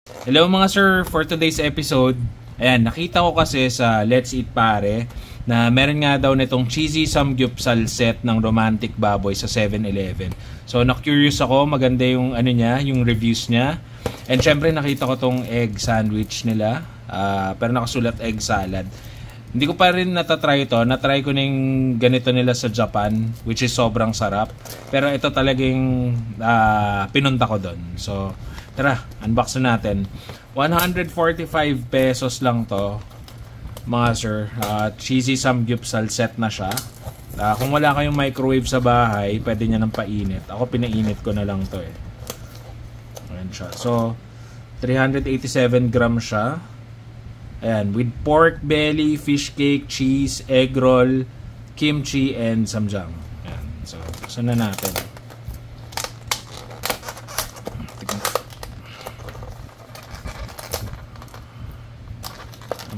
Hello mga sir, for today's episode, ayan, nakita ko kasi sa Let's Eat Pare na meron nga daw nitong cheesy samgyupsal set ng Romantic Baboy sa 7-Eleven. So na-curious ako, maganda yung ano niya, yung reviews niya. And syempre nakita ko tong egg sandwich nila, pero nakasulat egg salad. Hindi ko pa rin natatry ito. Natry ko na yung ganito nila sa Japan, which is sobrang sarap. Pero ito talagang pinunta ko doon. So, tara, unbox na natin. 145 pesos lang to, mga sir. Cheesy samgyupsal set na siya. Kung wala kayong microwave sa bahay, pwede nyo nang painit. Ako pinainit ko na lang to eh. Ayan siya. So, 387 grams siya. Ayan, with pork belly, fish cake, cheese, egg roll, kimchi, and samjang. Ayan, so, buksan na natin.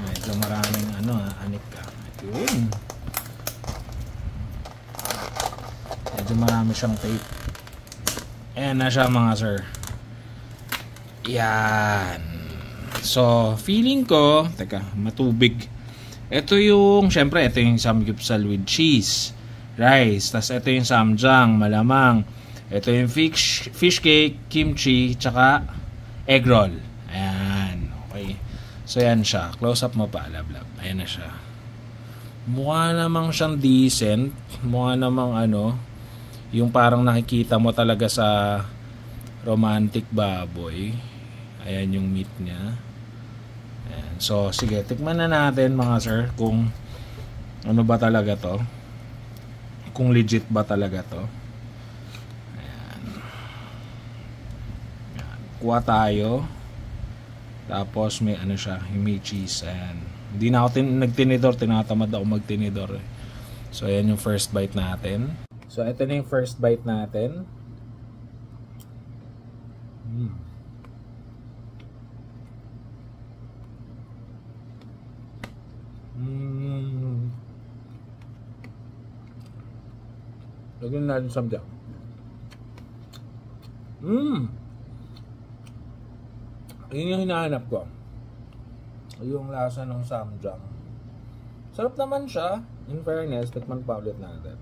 Medyo maraming anik ka. Yun. Medyo marami siyang tape. Ayan na siya mga sir. Yan. So, feeling ko, teka, matubig. Ito yung, syempre, ito yung samgyupsal with cheese, rice, tas ito yung samjang, malamang. Ito yung fish cake, kimchi, tsaka egg roll. Ayan, okay. So, yan siya. Close up mo pa, lab. Ayan na siya. Mukha namang siyang decent. Mukha namang yung parang nakikita mo talaga sa Romantic Baboy. Ayan yung meat niya. Ayan. So, sige, tikman na natin mga sir kung ano ba talaga to. Kung legit ba talaga to. Ayan. Ayan. Kuha tayo. Tapos may siya, may cheese. Ayan. Hindi na ako nagtinidor, tinatamad ako magtinidor eh. So, ayan yung first bite natin. So, ito na yung first bite natin. Lagyan natin samjang. Yun yung hinahanap ko. Yung lasa ng samjang. Sarap naman siya. In fairness, tikman pa ulit natin.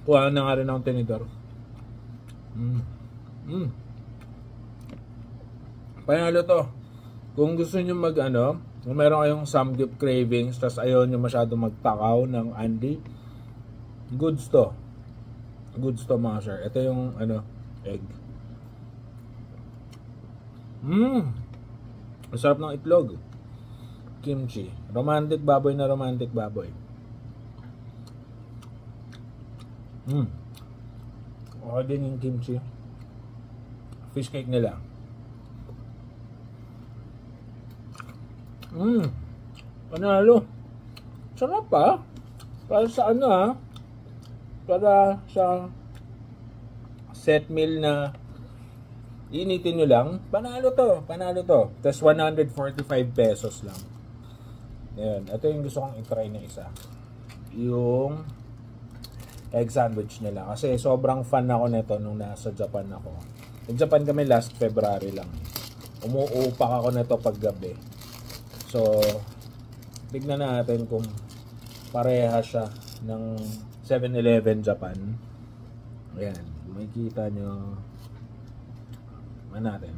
Kuha na nga rin ang tinidor. Panalo to. Kung gusto nyo kung meron kayong samgyup cravings, tas ayaw nyo masyado magtakaw ng Andy, goods to. Goods to mga sir. Ito yung egg. Masarap ng itlog. Kimchi. Romantic Baboy na Romantic Baboy. Okay din yung kimchi. Fish cake nila. Panalo. Sarap pa. Para sa para sa set meal na initin nyo lang. Panalo to. Tapos 145 pesos lang. Ayan. Ito yung gusto kong i-try na isa. Yung egg sandwich nila. Kasi sobrang fan ako nito nung nasa Japan ako. Nag-Japan kami last February lang. Umuupak ako nito pag gabi. So, tignan natin kung pareha siya ng 7-Eleven Japan. Ayan. Makikita nyo. Natin.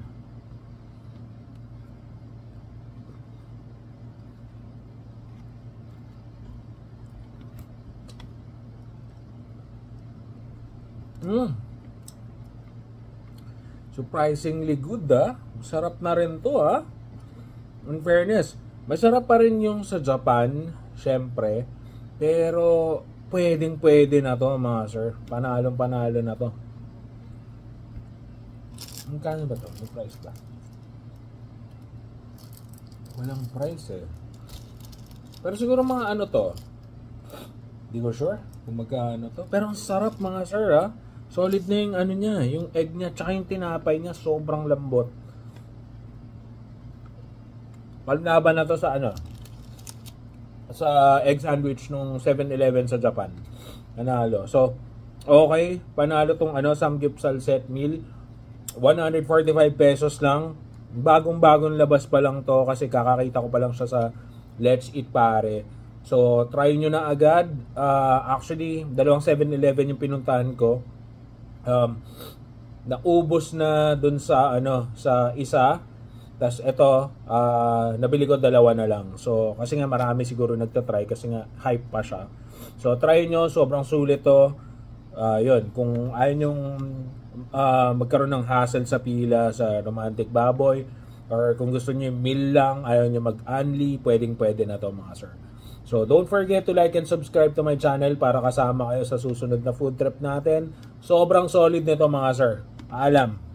Surprisingly good Masarap na rin to In fairness, masarap pa rin yung sa Japan, syempre. Pero pwede na to mga sir. Panalo na to. Magkano ba to? May price ba? Walang price eh. Pero siguro mga to. Di ko sure kung magkano to. Pero ang sarap mga sir Solid na yung niya, yung egg niya, tsaka yung tinapay niya, sobrang lambot. Palnaban na to sa sa egg sandwich nung 7-Eleven sa Japan. Nanalo. So, okay, panalo tong samgyupsal set meal. 145 pesos lang. Bagong-bagong labas pa lang to kasi kakakita ko pa lang siya sa Let's Eat Pare. So, try nyo na agad. Actually, dalawang 7-Eleven yung pinuntahan ko. Naubos na dun sa sa isa. Tas ito, nabili ko dalawa na lang. So, kasi nga marami siguro nagtatry kasi nga hype pa siya. So, try nyo. Sobrang sulit to. Yun, kung ayaw nyong magkaroon ng hassle sa pila sa Romantic Baboy, or kung gusto nyo yung meal lang, ayaw nyo mag-unli, pwede na to mga sir. So, don't forget to like and subscribe to my channel para kasama kayo sa susunod na food trip natin. Sobrang solid nito mga sir. Alam.